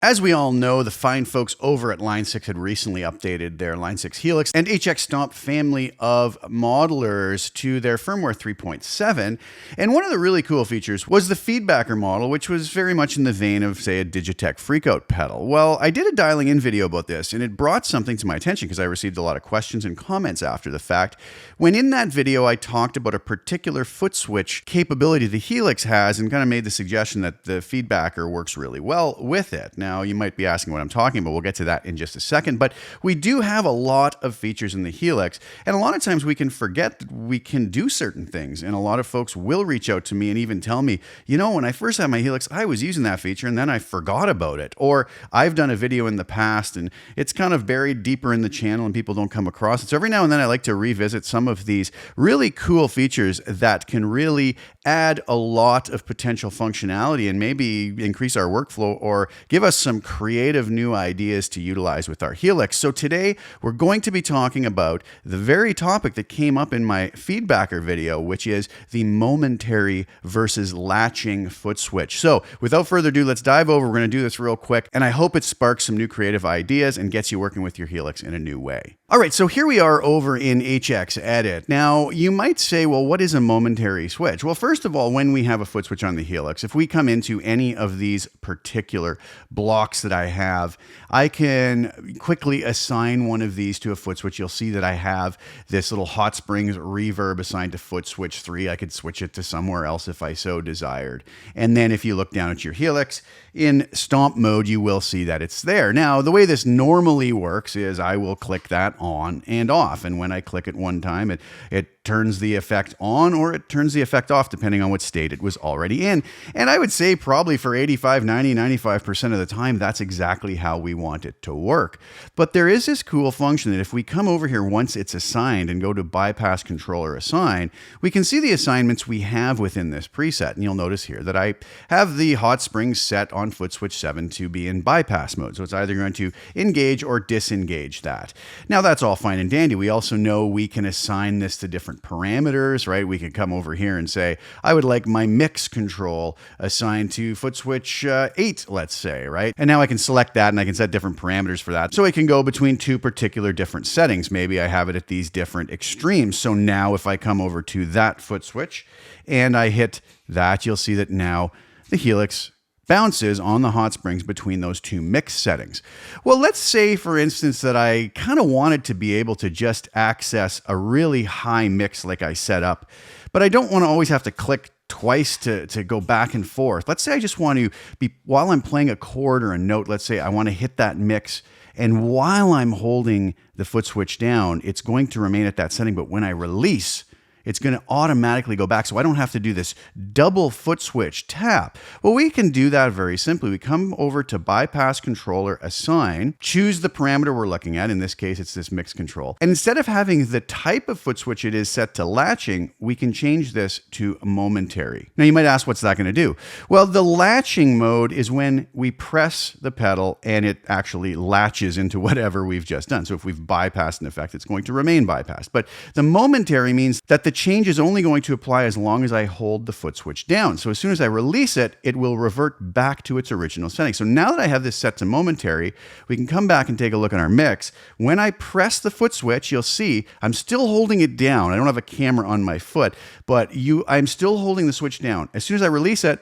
As we all know, the fine folks over at Line 6 had recently updated their Line 6 Helix and HX Stomp family of modelers to their firmware 3.7. And one of the really cool features was the feedbacker model, which was very much in the vein of, say, a Digitech Freakout pedal. Well, I did a dialing in video about this, and it brought something to my attention because I received a lot of questions and comments after the fact. When in that video, I talked about a particular Footswitch capability the Helix has and kind of made the suggestion that the feedbacker works really well with it. Now, you might be asking what I'm talking about. We'll get to that in just a second, but we do have a lot of features in the Helix, and a lot of times we can forget that we can do certain things, and a lot of folks will reach out to me and even tell me, you know, when I first had my Helix, I was using that feature, and then I forgot about it, or I've done a video in the past, and it's kind of buried deeper in the channel, and people don't come across it. So every now and then I like to revisit some of these really cool features that can really add a lot of potential functionality and maybe increase our workflow or give us some creative new ideas to utilize with our Helix. So today we're going to be talking about the very topic that came up in my feedbacker video, which is the momentary versus latching foot switch. So without further ado, let's dive over. We're going to do this real quick, and I hope it sparks some new creative ideas and gets you working with your Helix in a new way. All right, so here we are over in HX Edit. Now, you might say, well, what is a momentary switch? Well, first of all, when we have a foot switch on the Helix, if we come into any of these particular blocks that I have, I can quickly assign one of these to a foot switch. You'll see that I have this little Hot Springs reverb assigned to foot switch 3. I could switch it to somewhere else if I so desired. And then if you look down at your Helix, in stomp mode, you will see that it's there. Now, the way this normally works is I will click that on and off. And when I click it one time, it turns the effect on or it turns the effect off, depending on what state it was already in. And I would say probably for 85, 90, 95% of the time, that's exactly how we want it to work. But there is this cool function that if we come over here once it's assigned and go to bypass controller assign, we can see the assignments we have within this preset. And you'll notice here that I have the Hot Springs set on Footswitch 7 to be in bypass mode. So it's either going to engage or disengage that. Now that's all fine and dandy. We also know we can assign this to different parameters, right? We can come over here and say, I would like my mix control assigned to Footswitch 8, let's say, right? And now I can select that and I can set different parameters for that. So it can go between two particular different settings. Maybe I have it at these different extremes. So now if I come over to that foot switch and I hit that, you'll see that now the Helix bounces on the Hot Springs between those two mix settings. Well, let's say, for instance, that I kind of wanted to be able to just access a really high mix like I set up, but I don't want to always have to click twice to go back and forth. Let's say I just want to be, while I'm playing a chord or a note, let's say I want to hit that mix, and while I'm holding the foot switch down, it's going to remain at that setting, but when I release, it's going to automatically go back, so I don't have to do this double foot switch tap. Well, we can do that very simply. We come over to bypass controller assign, choose the parameter we're looking at. In this case, it's this mix control. And instead of having the type of foot switch it is set to latching, we can change this to momentary. Now, you might ask, what's that going to do? Well, the latching mode is when we press the pedal and it actually latches into whatever we've just done. So if we've bypassed an effect, it's going to remain bypassed. But the momentary means that the change is only going to apply as long as I hold the foot switch down. So as soon as I release it, it will revert back to its original setting. So now that I have this set to momentary, we can come back and take a look at our mix. When I press the foot switch, you'll see I'm still holding it down. I don't have a camera on my foot, but I'm still holding the switch down. As soon as I release it,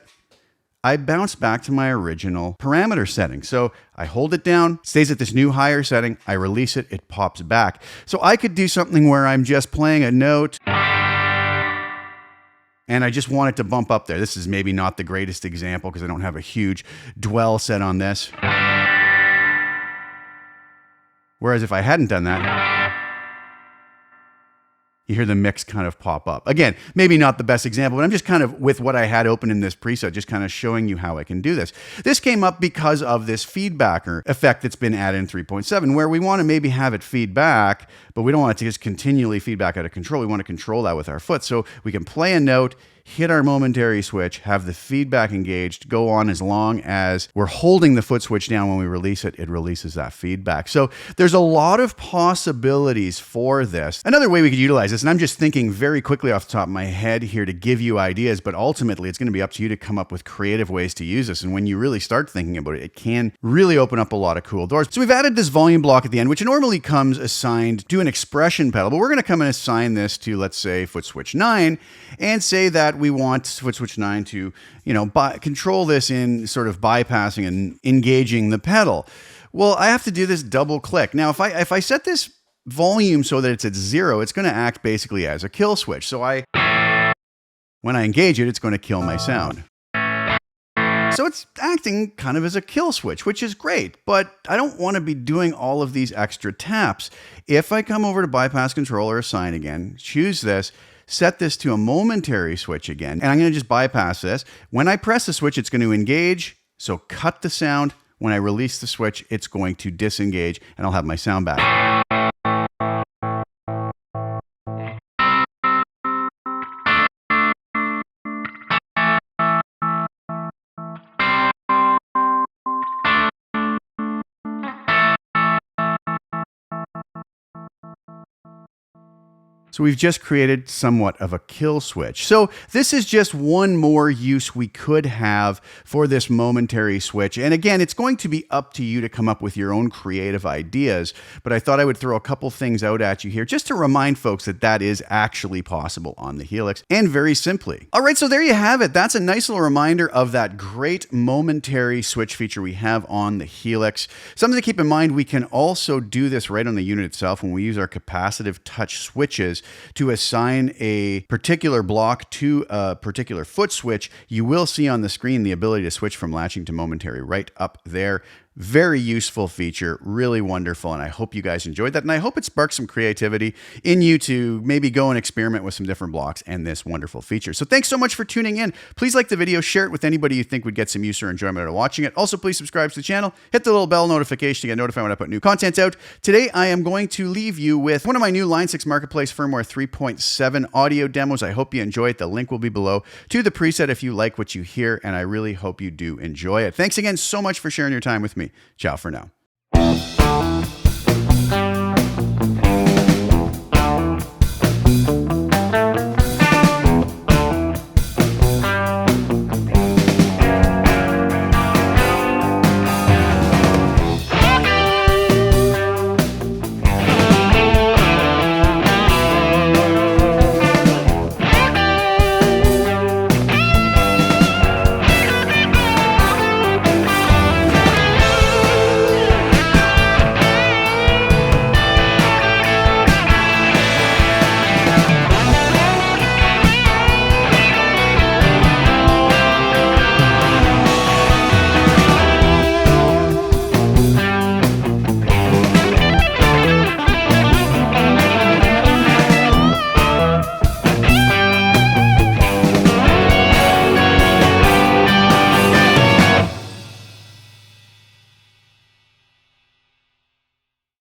I bounce back to my original parameter setting. So I hold it down, stays at this new higher setting. I release it, it pops back. So I could do something where I'm just playing a note and I just want it to bump up there. This is maybe not the greatest example because I don't have a huge dwell set on this. Whereas if I hadn't done that, you hear the mix kind of pop up. Again, maybe not the best example, but I'm just kind of, with what I had open in this preset, just kind of showing you how I can do this. This came up because of this feedbacker effect that's been added in 3.7, where we want to maybe have it feedback, but we don't want it to just continually feedback out of control. We want to control that with our foot. So we can play a note, hit our momentary switch, have the feedback engaged, go on as long as we're holding the foot switch down. When we release it, it releases that feedback. So there's a lot of possibilities for this. Another way we could utilize this, and I'm just thinking very quickly off the top of my head here to give you ideas, but ultimately it's going to be up to you to come up with creative ways to use this. And when you really start thinking about it, it can really open up a lot of cool doors. So we've added this volume block at the end, which normally comes assigned to an expression pedal, but we're going to come and assign this to, let's say, Footswitch 9, and say that we want Footswitch 9 to, control this in sort of bypassing and engaging the pedal. Well, I have to do this double click. Now, if I set this volume so that it's at 0, it's going to act basically as a kill switch. So when I engage it, it's going to kill my sound. So it's acting kind of as a kill switch, which is great, but I don't want to be doing all of these extra taps. If I come over to bypass control or assign again, choose this, set this to a momentary switch again, and I'm going to just bypass this. When I press the switch, it's going to engage, so cut the sound. When I release the switch, it's going to disengage, and I'll have my sound back. So we've just created somewhat of a kill switch. So this is just one more use we could have for this momentary switch. And again, it's going to be up to you to come up with your own creative ideas. But I thought I would throw a couple things out at you here just to remind folks that that is actually possible on the Helix, and very simply. All right, so there you have it. That's a nice little reminder of that great momentary switch feature we have on the Helix. Something to keep in mind, we can also do this right on the unit itself when we use our capacitive touch switches to assign a particular block to a particular foot switch. You will see on the screen the ability to switch from latching to momentary right up there. Very useful feature, really wonderful, and I hope you guys enjoyed that, and I hope it sparks some creativity in you to maybe go and experiment with some different blocks and this wonderful feature. So thanks so much for tuning in. Please like the video, share it with anybody you think would get some use or enjoyment out of watching it. Also, please subscribe to the channel, hit the little bell notification to get notified when I put new content out. Today, I am going to leave you with one of my new Line 6 Marketplace Firmware 3.7 audio demos. I hope you enjoy it. The link will be below to the preset if you like what you hear, and I really hope you do enjoy it. Thanks again so much for sharing your time with me. Ciao for now.